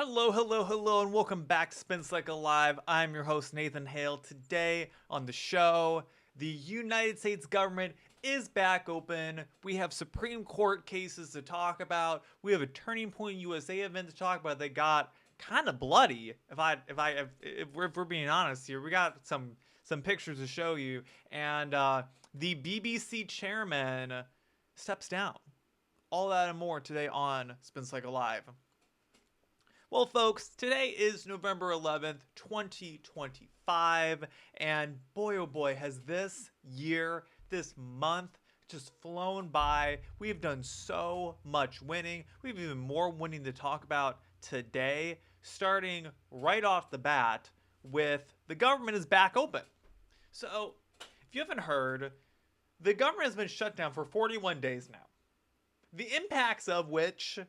Hello, hello, hello, and welcome back to Spin Cycle Live. I'm your host, Nathan Hale. Today on the show, the United States government is back open. We have Supreme Court cases to talk about. We have a Turning Point USA event to talk about that got kind of bloody. If we're being honest here, we got some pictures to show you, and the BBC chairman steps down. All that and more today on Spin Cycle Live. Well, folks, today is November 11th, 2025, and boy, oh boy, has this year, this month just flown by. We have done so much winning. We have even more winning to talk about today, starting right off the bat with the government is back open. So, if you haven't heard, the government has been shut down for 41 days now, the impacts of which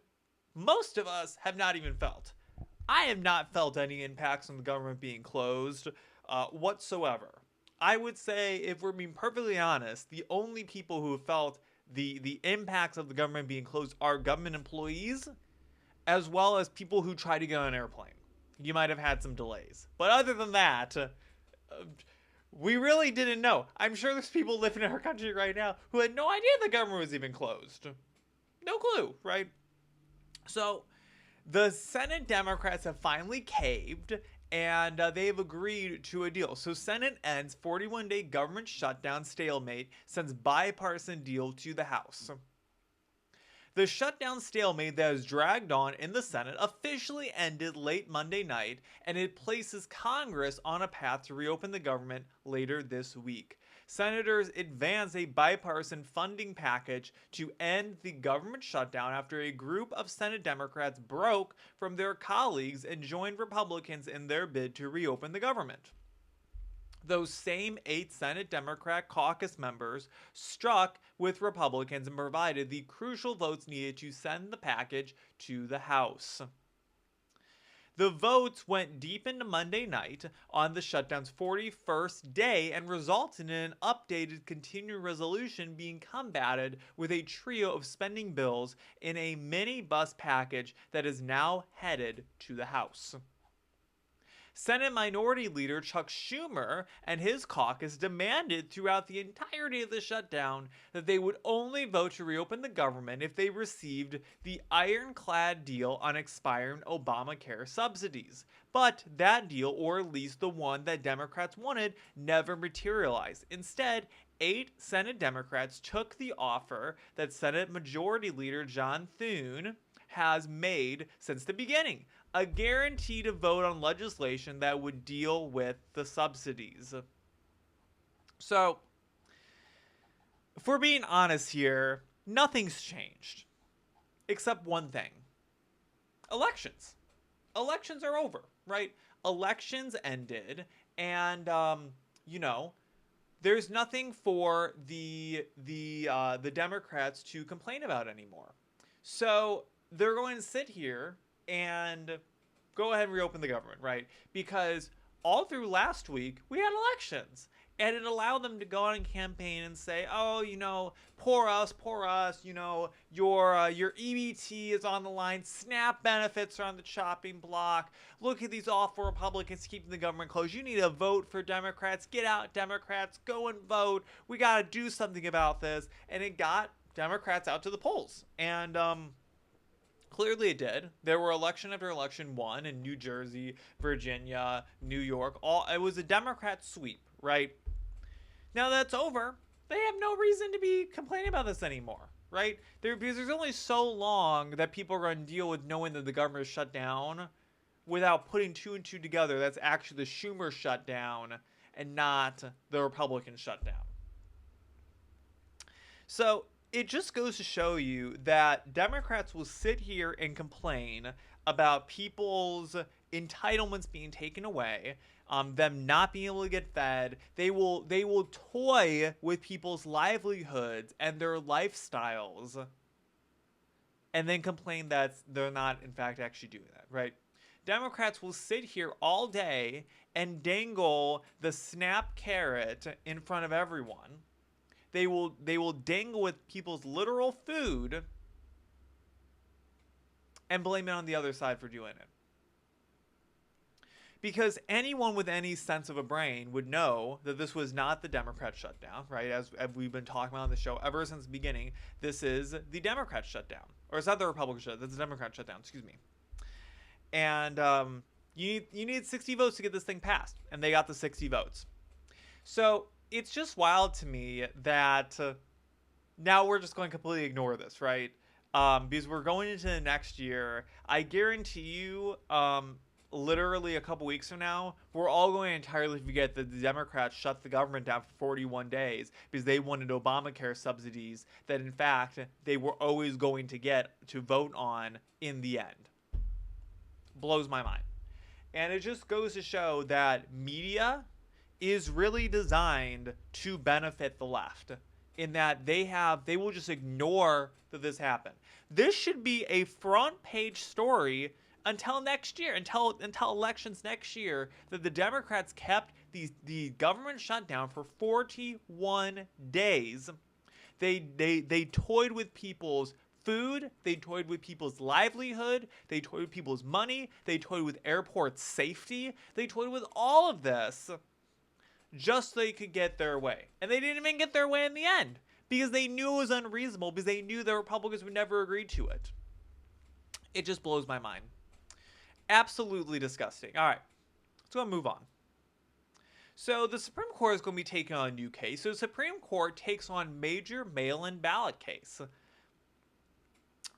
most of us have not even felt. I have not felt any impacts from the government being closed whatsoever. I would say, if we're being perfectly honest, the only people who have felt the impacts of the government being closed are government employees, as well as people who try to get on an airplane. You might have had some delays. But other than that, we really didn't know. I'm sure there's people living in our country right now who had no idea the government was even closed. No clue, right? So, the Senate Democrats have finally caved, and they've agreed to a deal. So Senate ends 41-day government shutdown stalemate, sends bipartisan deal to the House. The shutdown stalemate that has dragged on in the Senate officially ended late Monday night, and it places Congress on a path to reopen the government later this week. Senators advanced a bipartisan funding package to end the government shutdown after a group of Senate Democrats broke from their colleagues and joined Republicans in their bid to reopen the government. Those same 8 Senate Democrat caucus members struck with Republicans and provided the crucial votes needed to send the package to the House. The votes went deep into Monday night on the shutdown's 41st day and resulted in an updated continuing resolution being combated with a trio of spending bills in a mini-bus package that is now headed to the House. Senate Minority Leader Chuck Schumer and his caucus demanded throughout the entirety of the shutdown that they would only vote to reopen the government if they received the ironclad deal on expiring Obamacare subsidies. But that deal, or at least the one that Democrats wanted, never materialized. Instead, 8 Senate Democrats took the offer that Senate Majority Leader John Thune has made since the beginning: a guarantee to vote on legislation that would deal with the subsidies. So, if we're being honest here, nothing's changed. Except one thing. Elections. Elections are over, right? Elections ended, and, there's nothing for the Democrats to complain about anymore. So, they're going to sit here and go ahead and reopen the government, right? Because all through last week, we had elections. And it allowed them to go on and campaign and say, oh, poor us, your EBT is on the line, SNAP benefits are on the chopping block, look at these awful Republicans keeping the government closed, you need to vote for Democrats, get out Democrats, go and vote, we gotta do something about this. And it got Democrats out to the polls. And, clearly it did. There were election after election won in New Jersey, Virginia, New York. It was a Democrat sweep, right? Now that's over. They have no reason to be complaining about this anymore, right? Because there's only so long that people are going to deal with knowing that the government is shut down without putting 2 and 2 together. That's actually the Schumer shutdown and not the Republican shutdown. So it just goes to show you that Democrats will sit here and complain about people's entitlements being taken away, them not being able to get fed. They will toy with people's livelihoods and their lifestyles, and then complain that they're not, in fact, actually doing that, right? Democrats will sit here all day and dangle the SNAP carrot in front of everyone. They will dangle with people's literal food and blame it on the other side for doing it. Because anyone with any sense of a brain would know that this was not the Democrat shutdown, right? As we've been talking about on the show ever since the beginning, this is the Democrat shutdown. Or it's not the Republican shutdown, it's the Democrat shutdown, excuse me. And you need 60 votes to get this thing passed. And they got the 60 votes. So it's just wild to me that now we're just going to completely ignore this, right? Because we're going into the next year. I guarantee you, literally a couple weeks from now, we're all going to entirely forget that the Democrats shut the government down for 41 days because they wanted Obamacare subsidies that, in fact, they were always going to get to vote on in the end. Blows my mind. And it just goes to show that media is really designed to benefit the left, in that they will just ignore that this happened. This should be a front page story until next year, until elections next year, that the Democrats kept the government shutdown for 41 days. They toyed with people's food, they toyed with people's livelihood, they toyed with people's money, they toyed with airport safety, they toyed with all of this just so they could get their way. And they didn't even get their way in the end because they knew it was unreasonable, because they knew the Republicans would never agree to it. It just blows my mind. Absolutely disgusting. All right, let's go and move on. So the Supreme Court is going to be taking on a new case. So the Supreme Court takes on major mail-in ballot case.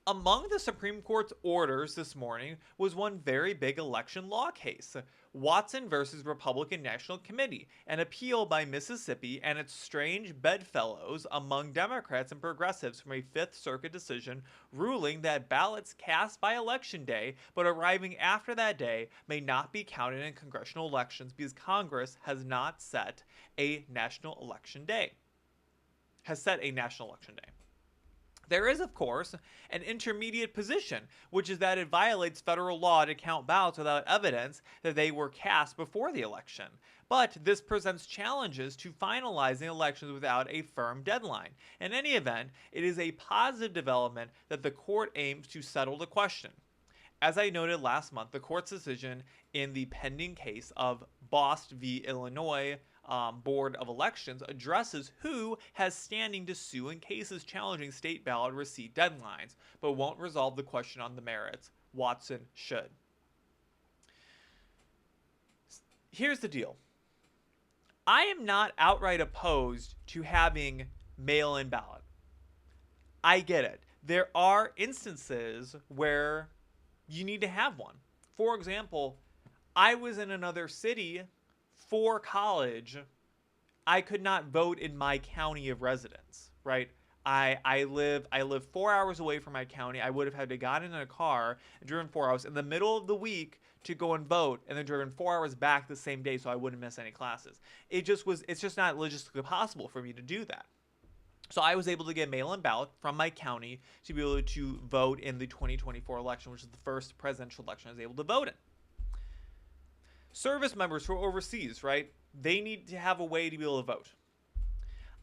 Among the Supreme Court's orders this morning was one very big election law case, Watson versus Republican National Committee, an appeal by Mississippi and its strange bedfellows among Democrats and progressives from a Fifth Circuit decision ruling that ballots cast by Election Day but arriving after that day may not be counted in congressional elections because Congress has not set a national election day. There is, of course, an intermediate position, which is that it violates federal law to count ballots without evidence that they were cast before the election. But this presents challenges to finalizing elections without a firm deadline. In any event, it is a positive development that the court aims to settle the question. As I noted last month, the court's decision in the pending case of Bost v. Illinois Board of Elections addresses who has standing to sue in cases challenging state ballot receipt deadlines, but won't resolve the question on the merits. Watson should. Here's the deal. I am not outright opposed to having mail-in ballot. I get it. There are instances where you need to have one. For example, I was in another city for college. I could not vote in my county of residence, right? I live 4 hours away from my county. I would have had to got in a car and driven 4 hours in the middle of the week to go and vote, and then driven 4 hours back the same day so I wouldn't miss any classes. It's just not logistically possible for me to do that. So I was able to get mail-in ballot from my county to be able to vote in the 2024 election, which is the first presidential election I was able to vote in. Service members who are overseas, right? They need to have a way to be able to vote.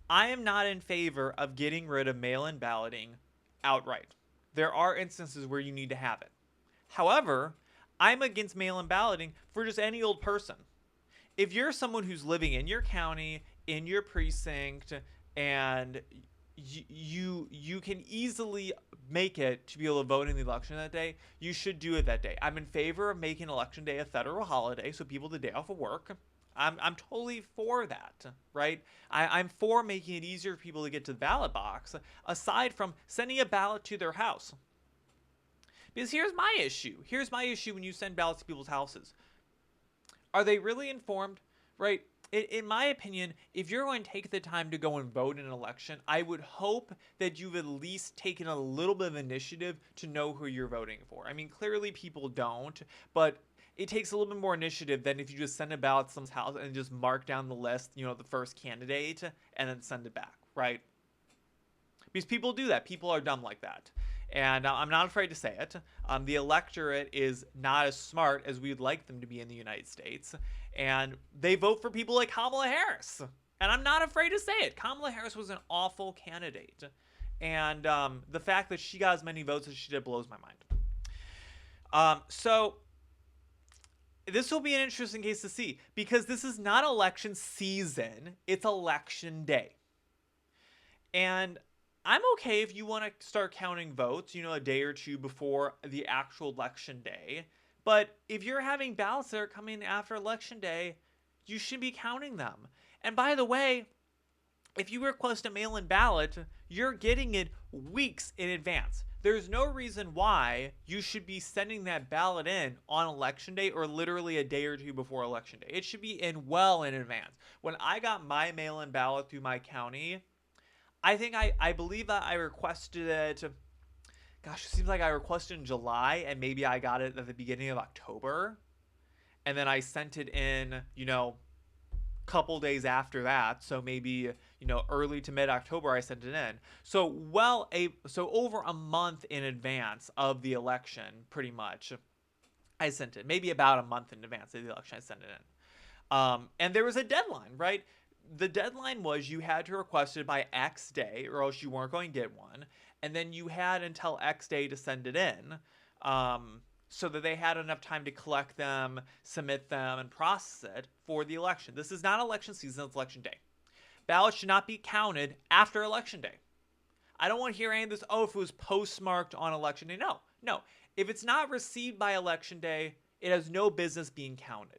I am not in favor of getting rid of mail-in balloting outright. There are instances where you need to have it. However, I'm against mail-in balloting for just any old person. If you're someone who's living in your county, in your precinct, and you can easily make it to be able to vote in the election that day, you should do it that day. I'm in favor of making Election Day a federal holiday so people have the day off of work. I'm totally for that, right? I'm for making it easier for people to get to the ballot box, aside from sending a ballot to their house. Because here's my issue. Here's my issue when you send ballots to people's houses. Are they really informed, right? In my opinion, if you're going to take the time to go and vote in an election, I would hope that you've at least taken a little bit of initiative to know who you're voting for. I mean, clearly people don't, but it takes a little bit more initiative than if you just send a ballot to someone's house and just mark down the list, the first candidate, and then send it back, right? Because people do that. People are dumb like that. And I'm not afraid to say it. The electorate is not as smart as we'd like them to be in the United States. And they vote for people like Kamala Harris. And I'm not afraid to say it. Kamala Harris was an awful candidate. And the fact that she got as many votes as she did blows my mind. So This will be an interesting case to see because this is not election season, it's election day. And I'm okay if you want to start counting votes, you know, a day or two before the actual election day. But if you're having ballots that are coming after election day, you should be counting them. And by the way, if you request a mail-in ballot, you're getting it weeks in advance. There's no reason why you should be sending that ballot in on election day or literally a day or two before election day. It should be in well in advance. When I got my mail-in ballot through my county, I believe that I requested it. Gosh, it seems like I requested in July, and maybe I got it at the beginning of October, and then I sent it in, you know, a couple days after that. So maybe, you know, early to mid October I sent it in. So over a month in advance of the election, pretty much, I sent it. Maybe about a month in advance of the election, I sent it in. And there was a deadline, right? The deadline was you had to request it by X day or else you weren't going to get one. And then you had until X day to send it in so that they had enough time to collect them, submit them, and process it for the election. This is not election season, it's election day. Ballots should not be counted after election day. I don't want to hear any of this, oh, if it was postmarked on election day. No. If it's not received by election day, it has no business being counted.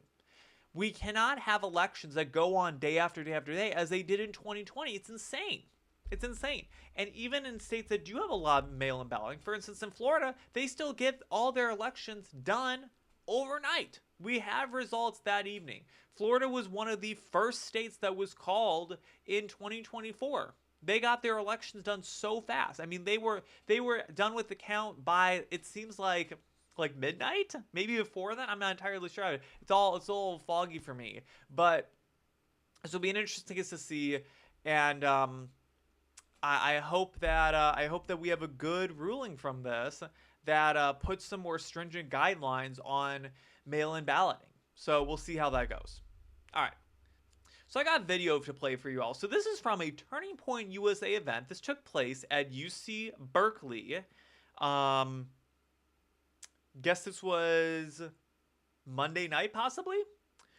We cannot have elections that go on day after day after day as they did in 2020. It's insane. It's insane. And even in states that do have a lot of mail-in balloting, for instance, in Florida, they still get all their elections done overnight. We have results that evening. Florida was one of the first states that was called in 2024. They got their elections done so fast. I mean, they were done with the count by, it seems like midnight, maybe before that. I'm not entirely sure. It's all a little foggy for me, but this will be an interesting case to see. And I hope that we have a good ruling from this that puts some more stringent guidelines on mail-in balloting. So we'll see how that goes. All right. So I got video to play for you all. So this is from a Turning Point USA event. This took place at UC Berkeley. Guess this was Monday night, possibly?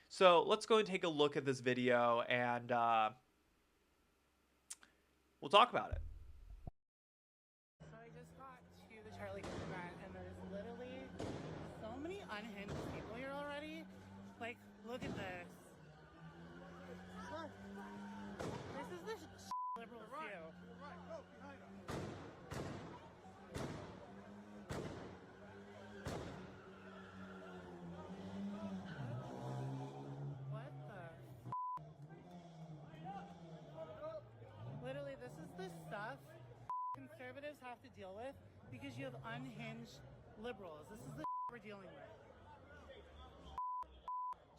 So let's go and take a look at this video, and we'll talk about it. So I just got to the Charlie Kirk event, and there's literally so many unhinged people here already. Like, look at this. Look. This is the liberals do. Right, go behind us. What the? Literally, this is the stuff conservatives have to deal with because you have unhinged liberals. This is the we're dealing with.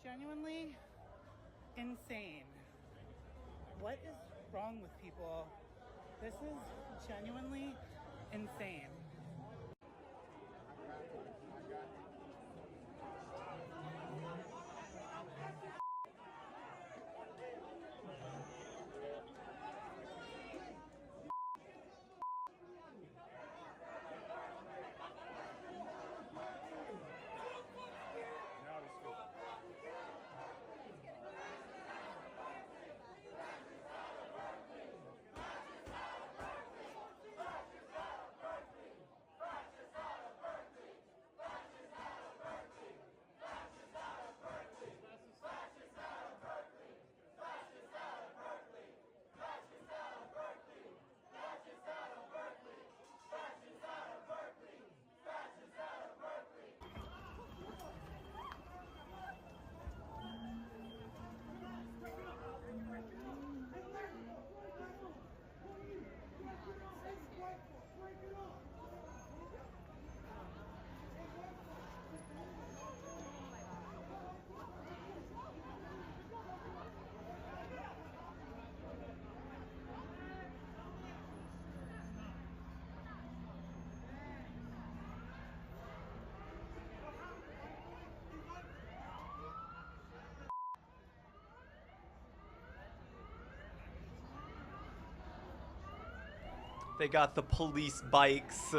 Genuinely insane. What is wrong with people? This is genuinely insane. They got the police bikes.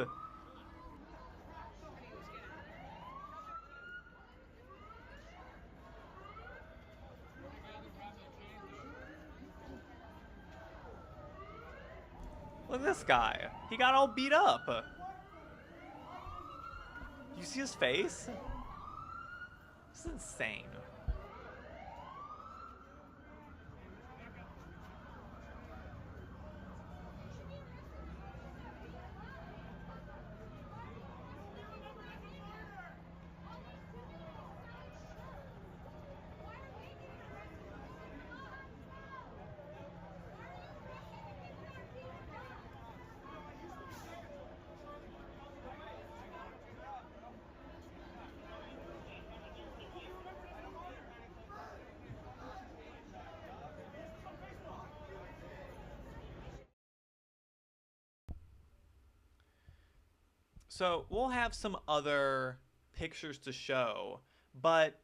Look at this guy. He got all beat up. You see his face? This is insane. So we'll have some other pictures to show, but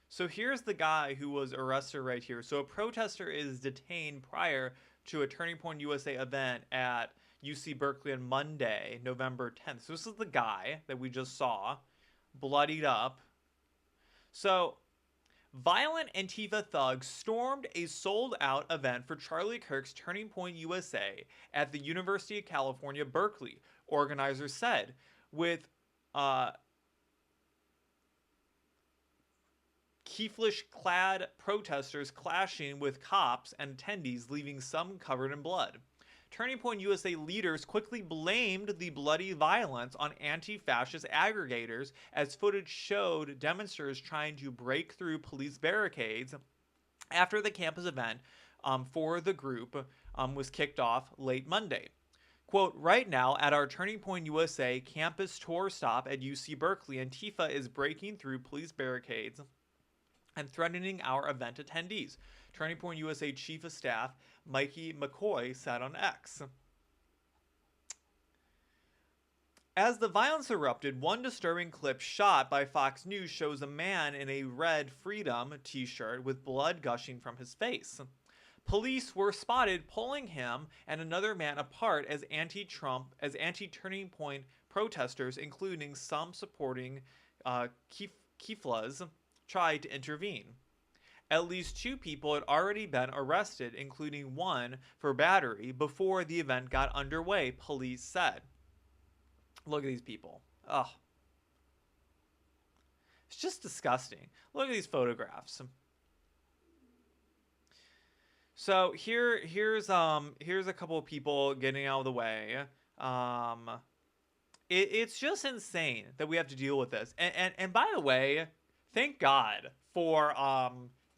so here's the guy who was arrested right here. So a protester is detained prior to a Turning Point USA event at UC Berkeley on Monday, November 10th. So this is the guy that we just saw, bloodied up. So violent Antifa thugs stormed a sold-out event for Charlie Kirk's Turning Point USA at the University of California, Berkeley, organizers said, with camouflage-clad protesters clashing with cops and attendees, leaving some covered in blood. Turning Point USA leaders quickly blamed the bloody violence on anti-fascist aggregators as footage showed demonstrators trying to break through police barricades after the campus event for the group was kicked off late Monday. Quote, right now at our Turning Point USA campus tour stop at UC Berkeley, Antifa is breaking through police barricades and threatening our event attendees, Turning Point USA Chief of Staff Mikey McCoy said on X. As the violence erupted, one disturbing clip shot by Fox News shows a man in a red Freedom t-shirt with blood gushing from his face. Police were spotted pulling him and another man apart as anti-Turning Point protesters, including some supporting Kiflas, tried to intervene. At least 2 people had already been arrested, including one for battery, before the event got underway, police said. Look at these people. Ugh. It's just disgusting. Look at these photographs. So here's a couple of people getting out of the way. It's just insane that we have to deal with this. And by the way, thank God for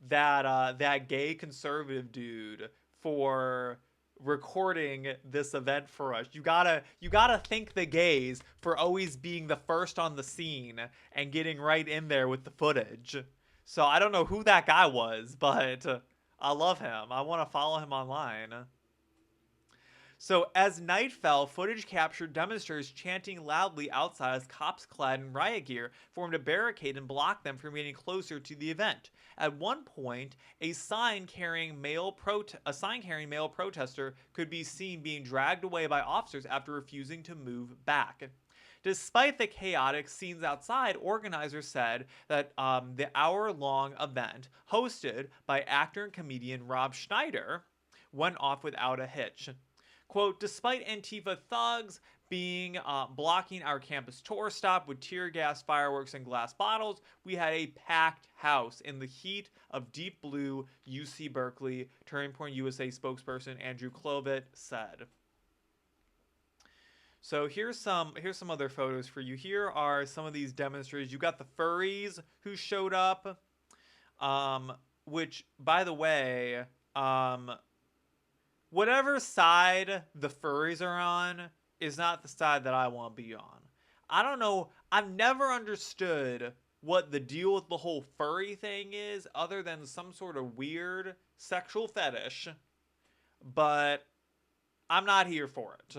that gay conservative dude for recording this event for us. You gotta thank the gays for always being the first on the scene and getting right in there with the footage. So I don't know who that guy was, but I love him. I want to follow him online. So as night fell, footage captured demonstrators chanting loudly outside as cops clad in riot gear formed a barricade and blocked them from getting closer to the event. At one point, a sign carrying male protester could be seen being dragged away by officers after refusing to move back. Despite the chaotic scenes outside, organizers said that the hour-long event, hosted by actor and comedian Rob Schneider, went off without a hitch. Quote, despite Antifa thugs being blocking our campus tour stop with tear gas, fireworks, and glass bottles, we had a packed house in the heat of deep blue UC Berkeley, Turning Point USA spokesperson Andrew Clovet said. So here's some other photos for you. Here are some of these demonstrators. You got the furries who showed up, which, by the way, whatever side the furries are on is not the side that I want to be on. I don't know. I've never understood what the deal with the whole furry thing is, other than some sort of weird sexual fetish. But I'm not here for it.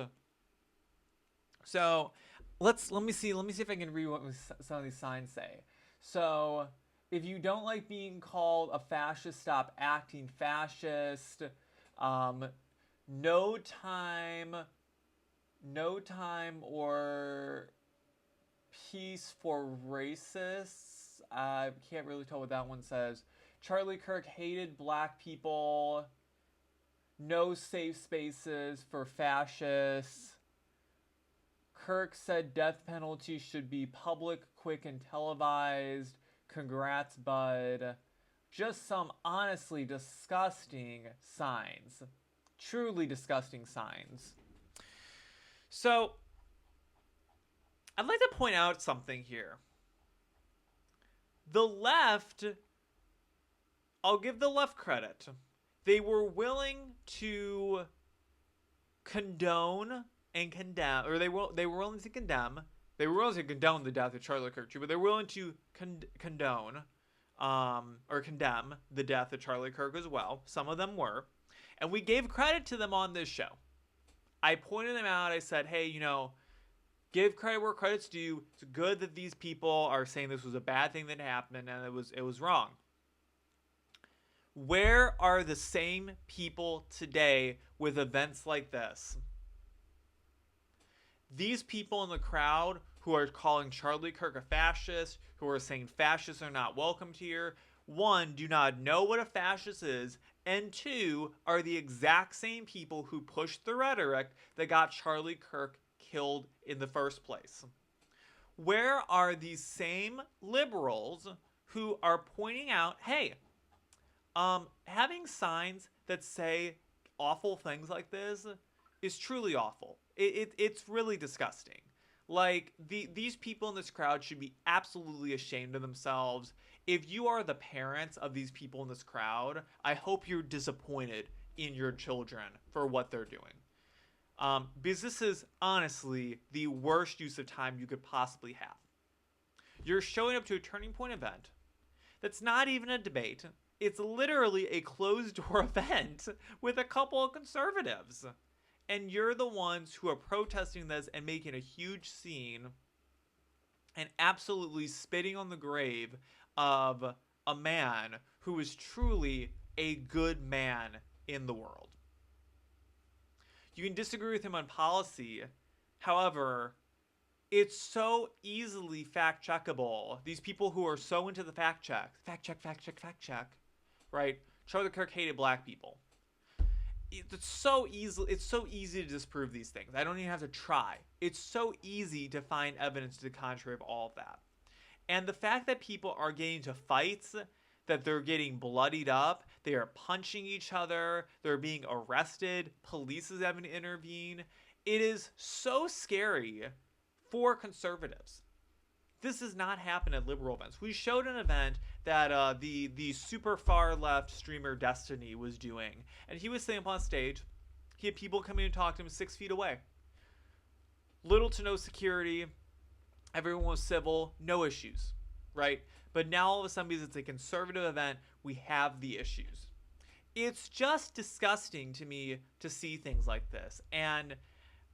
So let me see if I can read what some of these signs say. So if you don't like being called a fascist, stop acting fascist. No time or peace for racists. I can't really tell what that one says. Charlie Kirk hated black people. no safe spaces for fascists. Kirk said death penalty should be public, quick, and televised. Congrats, bud. Just some honestly disgusting signs. Truly disgusting signs. So, I'd like to point out something here. The left, I'll give the left credit. They were willing to condone and condemn, or they were willing to condemn. They were willing to condone the death of Charlie Kirk, but they're willing to condone or condemn the death of Charlie Kirk as well. Some of them were. And we gave credit to them on this show. I pointed them out. I said, hey, give credit where credit's due. It's good that these people are saying this was a bad thing that happened and it was wrong. Where are the same people today with events like this? These people in the crowd who are calling Charlie Kirk a fascist, who are saying fascists are not welcomed here, one, do not know what a fascist is, and two, are the exact same people who pushed the rhetoric that got Charlie Kirk killed in the first place. Where are these same liberals who are pointing out, hey, having signs that say awful things like this is truly awful. It's really disgusting. Like, these people in this crowd should be absolutely ashamed of themselves. If you are the parents of these people in this crowd, I hope you're disappointed in your children for what they're doing. Because this is honestly the worst use of time you could possibly have. You're showing up to a Turning Point event that's not even a debate. It's literally a closed-door event with a couple of conservatives. And you're the ones who are protesting this and making a huge scene and absolutely spitting on the grave of a man who is truly a good man in the world. You can disagree with him on policy. However, it's so easily fact-checkable. These people who are so into the fact check, right? Charlie Kirk hated black people. It's so easy to disprove these things. I don't even have to try. It's so easy to find evidence to the contrary of all of that. And the fact that people are getting into fights, that they're getting bloodied up, they are punching each other, they're being arrested, police is having to intervene. It is so scary for conservatives. This does not happen at liberal events. We showed an event that the super far left streamer Destiny was doing, and he was sitting up on stage. He had people coming and talk to him 6 feet away. Little to no security. Everyone was civil. No issues, right? But now all of a sudden, because it's a conservative event, we have the issues. It's just disgusting to me to see things like this, and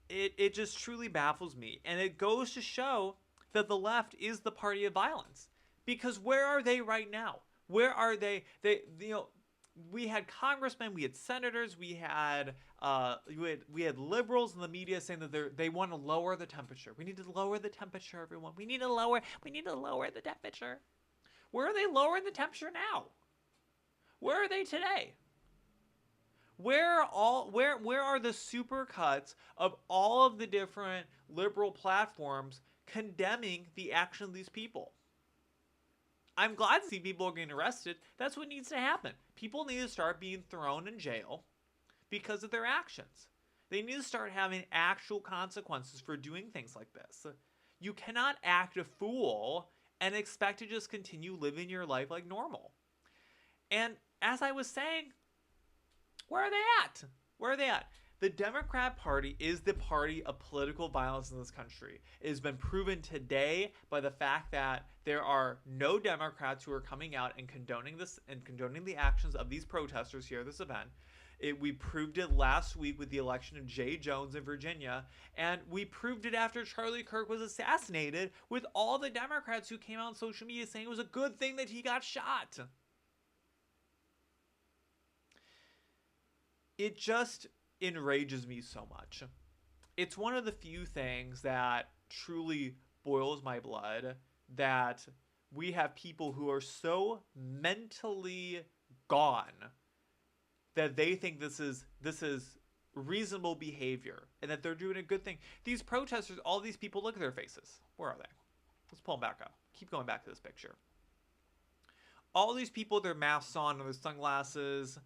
it just truly baffles me. And it goes to show that the left is the party of violence. Because where are they right now? Where are they? We had congressmen, we had senators, we had liberals in the media saying that they want to lower the temperature. We need to lower the temperature, everyone. We need to lower the temperature. Where are they lowering the temperature now? Where are they today? Where are the supercuts of all of the different liberal platforms condemning the action of these people? I'm glad to see people are getting arrested. That's what needs to happen. People need to start being thrown in jail because of their actions. They need to start having actual consequences for doing things like this. You cannot act a fool and expect to just continue living your life like normal. And as I was saying, where are they at? Where are they at? The Democrat Party is the party of political violence in this country. It has been proven today by the fact that there are no Democrats who are coming out and condoning this and condoning the actions of these protesters here at this event. We proved it last week with the election of Jay Jones in Virginia, and we proved it after Charlie Kirk was assassinated with all the Democrats who came out on social media saying it was a good thing that he got shot. It just enrages me so much. It's one of the few things that truly boils my blood, that we have people who are so mentally gone that they think this is reasonable behavior and that they're doing a good thing. These protesters, all these people, look at their faces. Where are they? Let's pull them back up. Keep going back to this picture. All these people with their masks on and their sunglasses,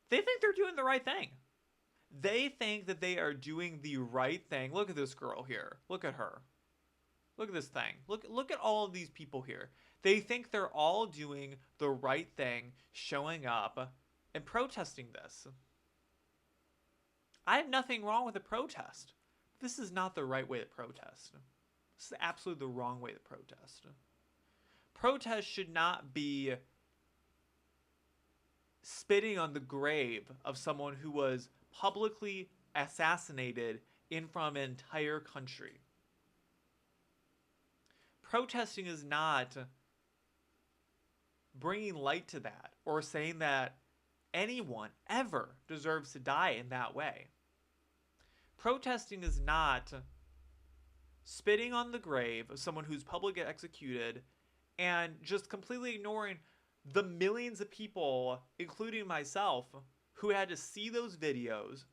they think they're doing the right thing. They think that they are doing the right thing. Look at this girl here. Look at her. Look at this thing. Look at all of these people here. They think they're all doing the right thing, showing up and protesting this. I have nothing wrong with a protest. This is not the right way to protest. This is absolutely the wrong way to protest. Protest should not be spitting on the grave of someone who was publicly assassinated in front of an entire country. Protesting is not bringing light to that or saying that anyone ever deserves to die in that way. Protesting is not spitting on the grave of someone who's publicly executed and just completely ignoring the millions of people, including myself, who had to see those videos,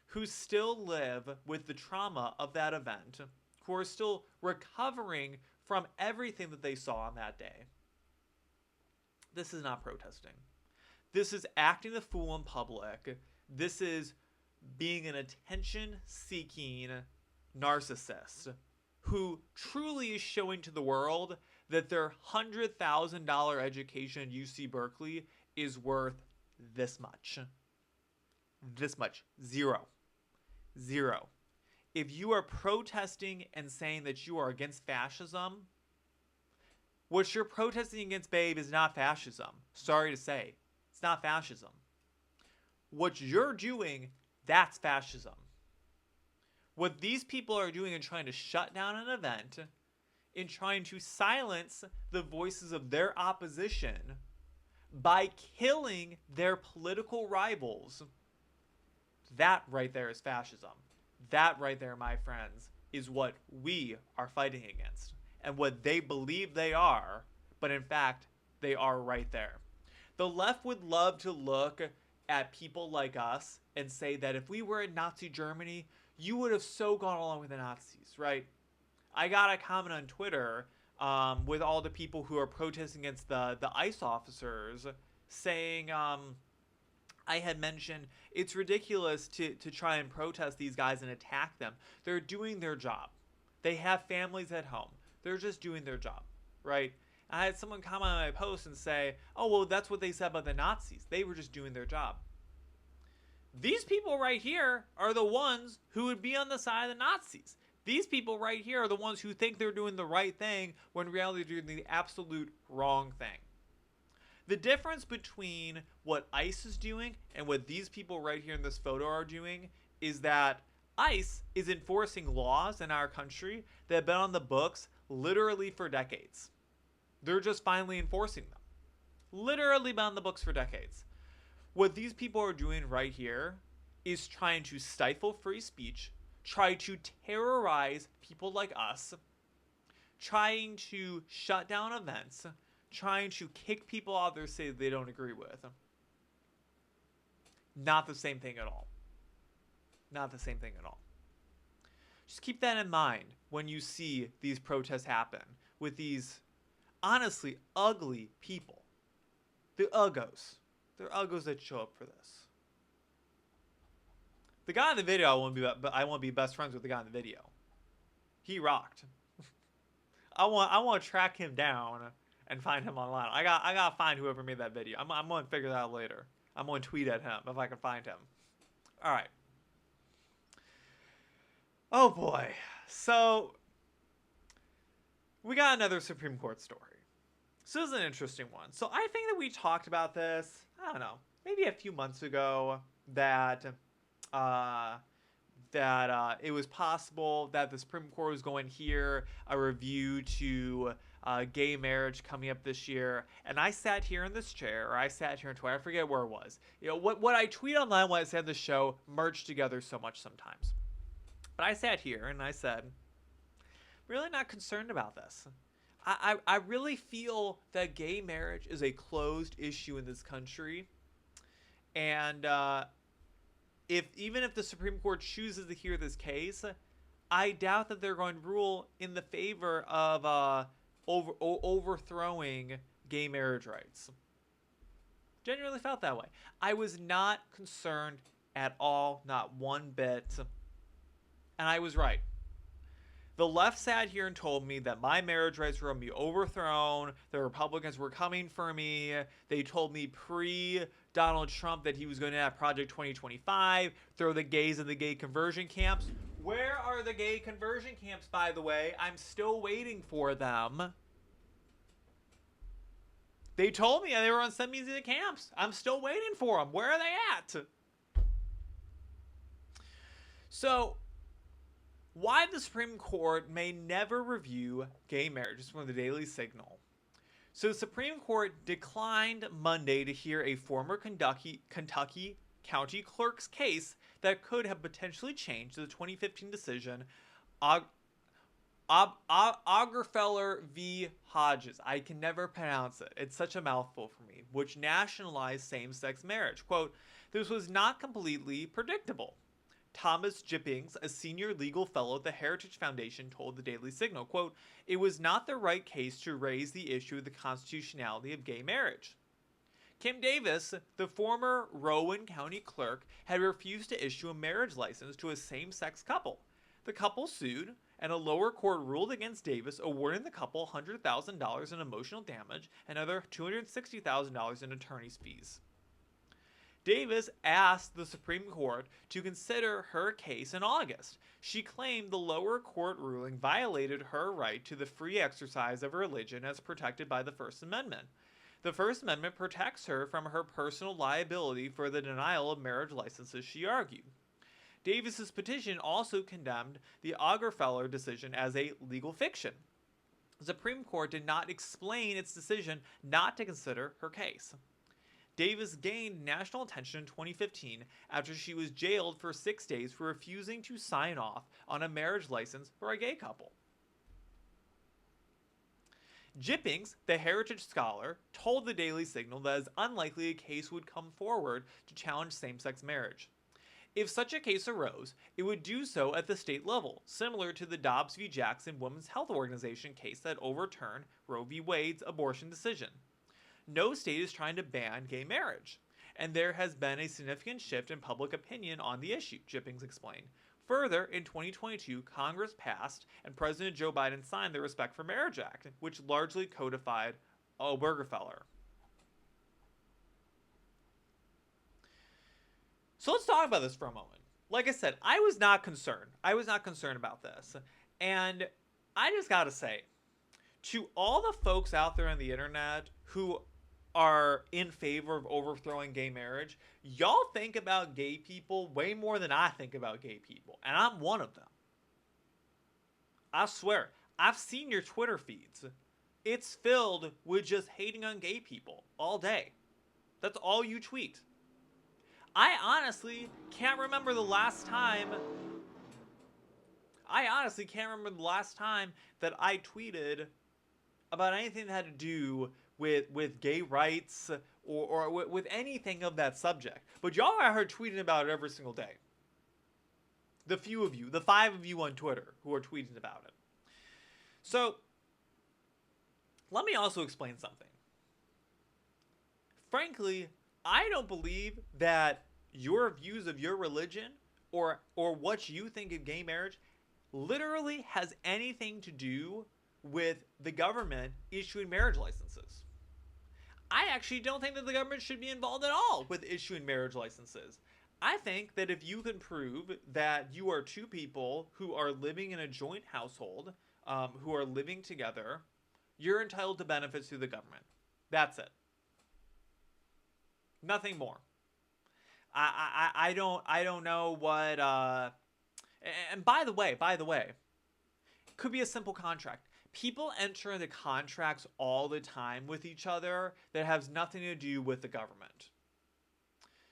who still live with the trauma of that event, who are still recovering from everything that they saw on that day. This is not protesting. This is acting the fool in public. This is being an attention-seeking narcissist who truly is showing to the world that their $100,000 education at UC Berkeley is worth this much. This much. Zero. If you are protesting and saying that you are against fascism, what you're protesting against, babe, is not fascism. Sorry to say. It's not fascism. What you're doing, that's fascism. What these people are doing in trying to shut down an event, in trying to silence the voices of their opposition by killing their political rivals, that right there is fascism. That right there, my friends, is what we are fighting against and what they believe they are, but in fact, they are right there. The left would love to look at people like us and say that if we were in Nazi Germany, you would have so gone along with the Nazis, right? I got a comment on Twitter with all the people who are protesting against the ICE officers saying I had mentioned it's ridiculous to try and protest these guys and attack them. They're doing their job. They have families at home. They're just doing their job, right? I had someone comment on my post and say, oh, well, that's what they said about the Nazis. They were just doing their job. These people right here are the ones who would be on the side of the Nazis. These people right here are the ones who think they're doing the right thing when in reality they're doing the absolute wrong thing. The difference between what ICE is doing and what these people right here in this photo are doing is that ICE is enforcing laws in our country that have been on the books literally for decades. They're just finally enforcing them. Literally been on the books for decades. What these people are doing right here is trying to stifle free speech, try to terrorize people like us, trying to shut down events, trying to kick people out of their city they don't agree with. Not the same thing at all. Not the same thing at all. Just keep that in mind when you see these protests happen with these honestly ugly people. The uggos. They're uggos that show up for this. The guy in the video, I want to be best friends with the guy in the video. He rocked. I want to track him down and find him online. I gotta find whoever made that video. I'm gonna figure that out later. I'm gonna tweet at him if I can find him. All right. Oh boy. So we got another Supreme Court story. So this is an interesting one. So I think that we talked about this, I don't know, maybe a few months ago that it was possible that the Supreme Court was going to hear a review to gay marriage coming up this year. And I sat here in this chair, or I sat here in Twitter, I forget where it was. You know, what I tweet online, what I said in the show, merged together so much sometimes. But I sat here and I said, really not concerned about this. I really feel that gay marriage is a closed issue in this country. And even if the Supreme Court chooses to hear this case, I doubt that they're going to rule in the favor of overthrowing gay marriage rights. Genuinely felt that way. I was not concerned at all, not one bit. And I was right. The left sat here and told me that my marriage rights were going to be overthrown. The Republicans were coming for me. They told me pre-Donald Trump that he was going to have Project 2025, throw the gays in the gay conversion camps. Where are the gay conversion camps, by the way? I'm still waiting for them. They told me they were going to send me to the camps. I'm still waiting for them. Where are they at? So, why the Supreme Court may never review gay marriage is from the Daily Signal. So the Supreme Court declined Monday to hear a former Kentucky county clerk's case that could have potentially changed the 2015 decision Obergefell v. Hodges. I can never pronounce it. It's such a mouthful for me. Which nationalized same-sex marriage. Quote, this was not completely predictable. Thomas Jippings, a senior legal fellow at the Heritage Foundation, told the Daily Signal, quote, it was not the right case to raise the issue of the constitutionality of gay marriage. Kim Davis, the former Rowan County clerk, had refused to issue a marriage license to a same-sex couple. The couple sued, and a lower court ruled against Davis, awarding the couple $100,000 in emotional damage and another $260,000 in attorney's fees. Davis asked the Supreme Court to consider her case in August. She claimed the lower court ruling violated her right to the free exercise of religion as protected by the First Amendment. The First Amendment protects her from her personal liability for the denial of marriage licenses, she argued. Davis's petition also condemned the Obergefell decision as a legal fiction. The Supreme Court did not explain its decision not to consider her case. Davis gained national attention in 2015 after she was jailed for 6 days for refusing to sign off on a marriage license for a gay couple. Jippings, the heritage scholar, told the Daily Signal that it is unlikely a case would come forward to challenge same-sex marriage. If such a case arose, it would do so at the state level, similar to the Dobbs v. Jackson Women's Health Organization case that overturned Roe v. Wade's abortion decision. No state is trying to ban gay marriage, and there has been a significant shift in public opinion on the issue, Jippings explained. Further, in 2022, Congress passed and President Joe Biden signed the Respect for Marriage Act, which largely codified Obergefell. So let's talk about this for a moment. Like I said, I was not concerned. I was not concerned about this. And I just gotta say, to all the folks out there on the internet who are in favor of overthrowing gay marriage, y'all think about gay people way more than I think about gay people. And I'm one of them. I swear, I've seen your Twitter feeds. It's filled with just hating on gay people all day. That's all you tweet. I honestly can't remember the last time that I tweeted about anything that had to do with gay rights or with anything of that subject. But y'all are heard tweeting about it every single day. The few of you, the 5 of you on Twitter who are tweeting about it. So, let me also explain something. Frankly, I don't believe that your views of your religion or what you think of gay marriage literally has anything to do with the government issuing marriage licenses. I actually don't think that the government should be involved at all with issuing marriage licenses. I think that if you can prove that you are two people who are living in a joint household, who are living together, you're entitled to benefits through the government. That's it. Nothing more. I don't know what. And by the way, it could be a simple contract. People enter into contracts all the time with each other that has nothing to do with the government.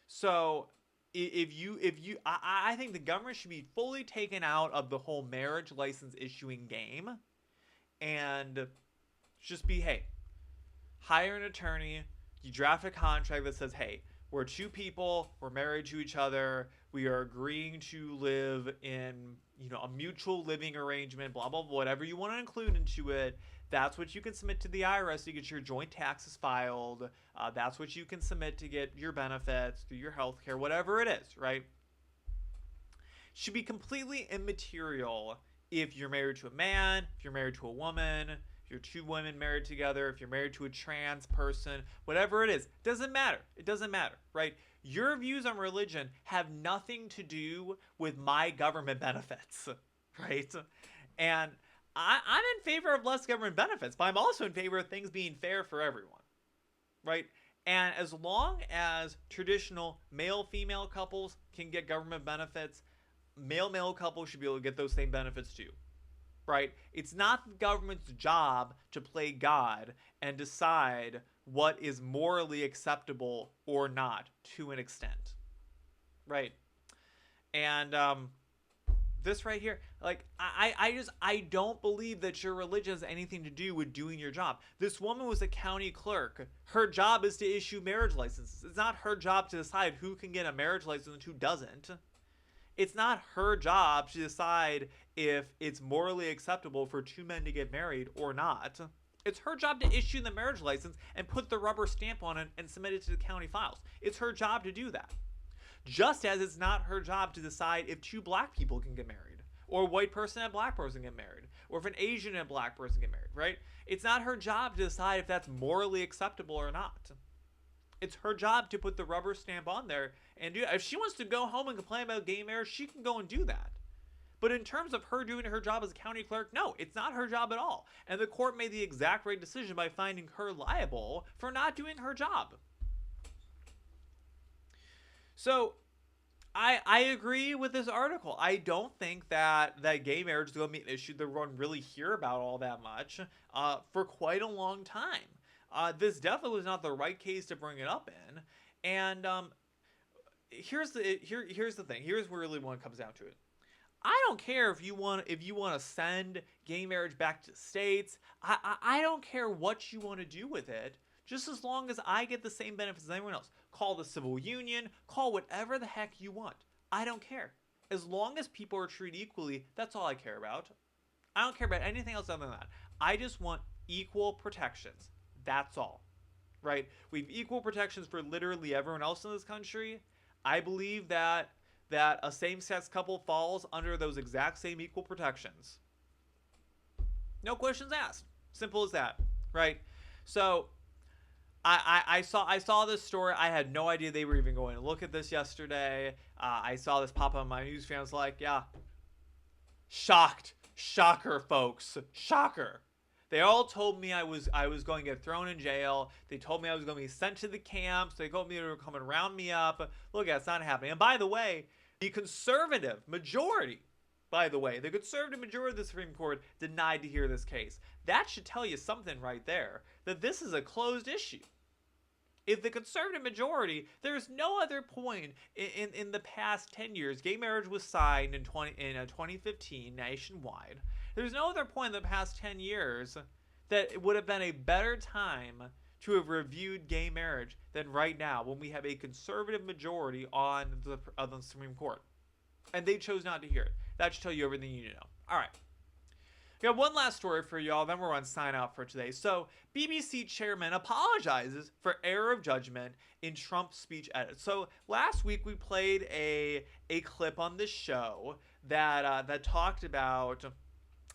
So I think the government should be fully taken out of the whole marriage license issuing game, and just be, hey, hire an attorney. You draft a contract that says, hey, we're two people, we're married to each other, we are agreeing to live in, a mutual living arrangement, blah, blah, blah, whatever you want to include into it. That's what you can submit to the IRS to get your joint taxes filed. That's what you can submit to get your benefits, through your health care, whatever it is, right? Should be completely immaterial if you're married to a man, if you're married to a woman, if you're two women married together, if you're married to a trans person, whatever it is. Doesn't matter. It doesn't matter, right? Your views on religion have nothing to do with my government benefits, right? And I'm in favor of less government benefits, but I'm also in favor of things being fair for everyone, right? And as long as traditional male-female couples can get government benefits, male-male couples should be able to get those same benefits too, right? It's not the government's job to play God and decide what is morally acceptable or not to an extent, right? And this right here, like, I don't believe that your religion has anything to do with doing your job. This woman was a county clerk. Her job is to issue marriage licenses. It's not her job to decide who can get a marriage license and who doesn't. It's not her job to decide if it's morally acceptable for two men to get married or not. It's her job to issue the marriage license and put the rubber stamp on it and submit it to the county files. It's her job to do that. Just as it's not her job to decide if two black people can get married, or a white person and a black person get married, or if an Asian and a black person get married, right? It's not her job to decide if that's morally acceptable or not. It's her job to put the rubber stamp on there and do it. If she wants to go home and complain about gay marriage, she can go and do that. But in terms of her doing her job as a county clerk, no, it's not her job at all. And the court made the exact right decision by finding her liable for not doing her job. So I agree with this article. I don't think that gay marriage is going to be an issue that we're going to really hear about all that much for quite a long time. This definitely was not the right case to bring it up in. And here's the thing. Here's where really one comes down to it. I don't care if you want to send gay marriage back to the states. I don't care what you want to do with it, just as long as I get the same benefits as anyone else. Call the civil union, call whatever the heck you want. I don't care. As long as people are treated equally, that's all I care about. I don't care about anything else other than that. I just want equal protections. That's all. Right? We have equal protections for literally everyone else in this country. I believe that a same-sex couple falls under those exact same equal protections. No questions asked. Simple as that, right? So I saw this story. I had no idea they were even going to look at this yesterday. I saw this pop up on my news feed. I was like, yeah, shocked. Shocker, folks. Shocker. They all told me I was going to get thrown in jail. They told me I was going to be sent to the camps. They told me they were coming to round me up. Look, that's not happening. And by the way, the conservative majority of the Supreme Court denied to hear this case. That should tell you something right there, that this is a closed issue. If the conservative majority, there's no other point in the past 10 years, gay marriage was signed in 2015 nationwide. There's no other point in the past 10 years that it would have been a better time to have reviewed gay marriage than right now, when we have a conservative majority on the Supreme Court. And they chose not to hear it. That should tell you everything you need to know. All right. We got one last story for y'all, then we're on sign out for today. So, BBC chairman apologizes for error of judgment in Trump's speech edit. So, last week we played a clip on this show that talked about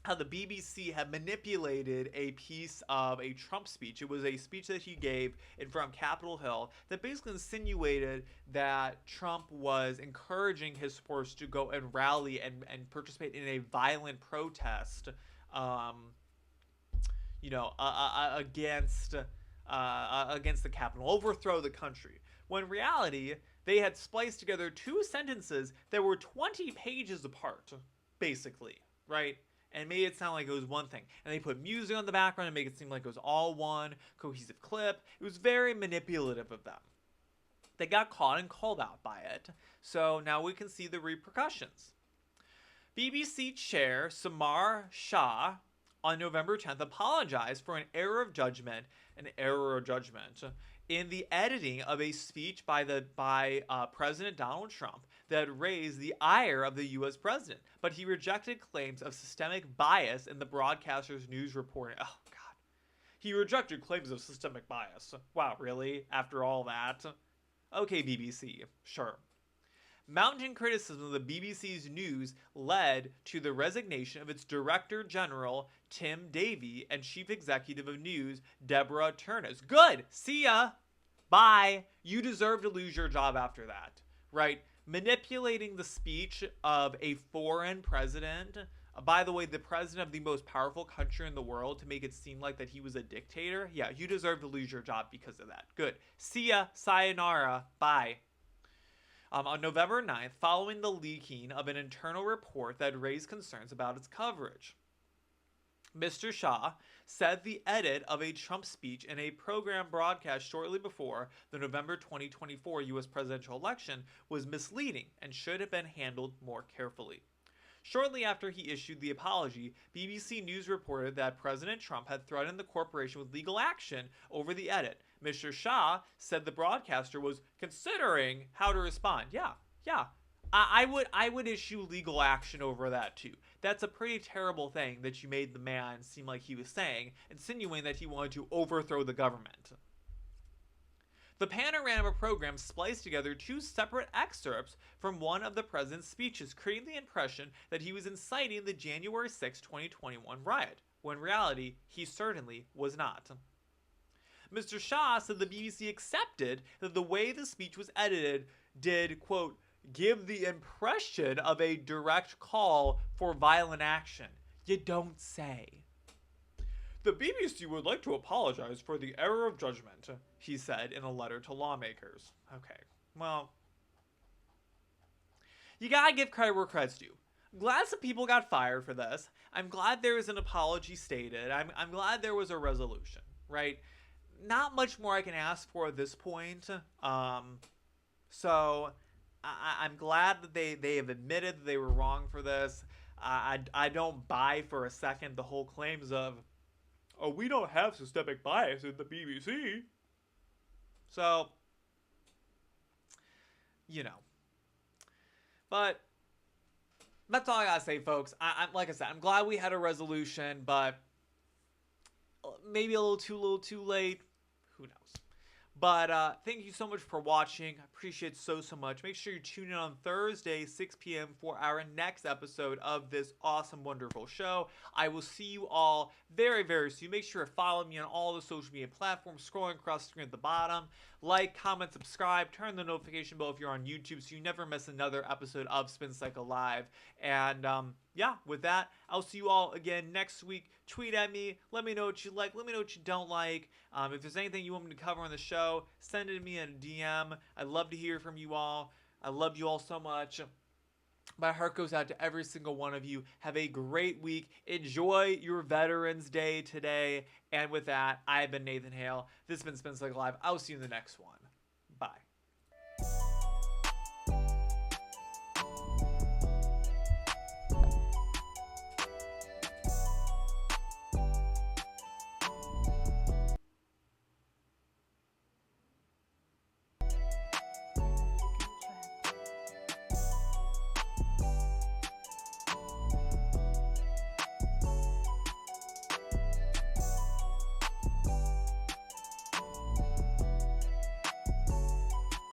how the BBC had manipulated a piece of a Trump speech. It was a speech that he gave in front of Capitol Hill that basically insinuated that Trump was encouraging his supporters to go and rally and participate in a violent protest against the Capitol, overthrow the country. When in reality, they had spliced together two sentences that were 20 pages apart, basically, right? And made it sound like it was one thing. And they put music on the background and make it seem like it was all one cohesive clip. It was very manipulative of them. They got caught and called out by it. So now we can see the repercussions. BBC Chair Samar Shah on November 10th apologized for an error of judgment in the editing of a speech by President Donald Trump that raised the ire of the U.S. president. But he rejected claims of systemic bias in the broadcaster's news reporting. Oh, God. He rejected claims of systemic bias. Wow, really? After all that? Okay, BBC. Sure. Mounting criticism of the BBC's news led to the resignation of its Director General, Tim Davie, and Chief Executive of News, Deborah Turnus. Good! See ya! Bye! You deserve to lose your job after that. Right? Manipulating the speech of a foreign president, by the way, the president of the most powerful country in the world, to make it seem like that he was a dictator. Yeah, you deserve to lose your job because of that. Good. See ya. Sayonara. Bye. On November 9th, following the leaking of an internal report that raised concerns about its coverage, Mr. Shah said the edit of a Trump speech in a program broadcast shortly before the November 2024 U.S. presidential election was misleading and should have been handled more carefully. Shortly after he issued the apology, BBC News reported that President Trump had threatened the corporation with legal action over the edit. Mr. Shah said the broadcaster was considering how to respond. Yeah. I would issue legal action over that too. That's a pretty terrible thing that you made the man seem like he was saying, insinuating that he wanted to overthrow the government. The Panorama program spliced together two separate excerpts from one of the president's speeches, creating the impression that he was inciting the January 6, 2021 riot, when in reality, he certainly was not. Mr. Shah said the BBC accepted that the way the speech was edited did, quote, give the impression of a direct call for violent action. You don't say. The BBC would like to apologize for the error of judgment, he said in a letter to lawmakers. Okay, well, you gotta give credit where credit's due. I'm glad some people got fired for this. I'm glad there was an apology stated. I'm glad there was a resolution, right? Not much more I can ask for at this point. So I'm glad that they have admitted that they were wrong for this. I don't buy for a second the whole claims of, oh, we don't have systemic bias in the BBC. So, you know. But that's all I gotta say, folks. I'm like I said, I'm glad we had a resolution, but maybe a little too late. Who knows? But thank you so much for watching. I appreciate it so much. Make sure you tune in on Thursday, 6 p.m. for our next episode of this awesome, wonderful show. I will see you all very, very soon. Make sure to follow me on all the social media platforms, scrolling across the screen at the bottom. Like, comment, subscribe, turn the notification bell if you're on YouTube so you never miss another episode of Spin Cycle Live. And yeah, with that, I'll see you all again next week. Tweet at me. Let me know what you like. Let me know what you don't like. If there's anything you want me to cover on the show, send it to me in a DM. I'd love to hear from you all. I love you all so much. My heart goes out to every single one of you. Have a great week. Enjoy your Veterans Day today. And with that, I've been Nathan Hale. This has been Spin Cycle Live. I'll see you in the next one. Bye.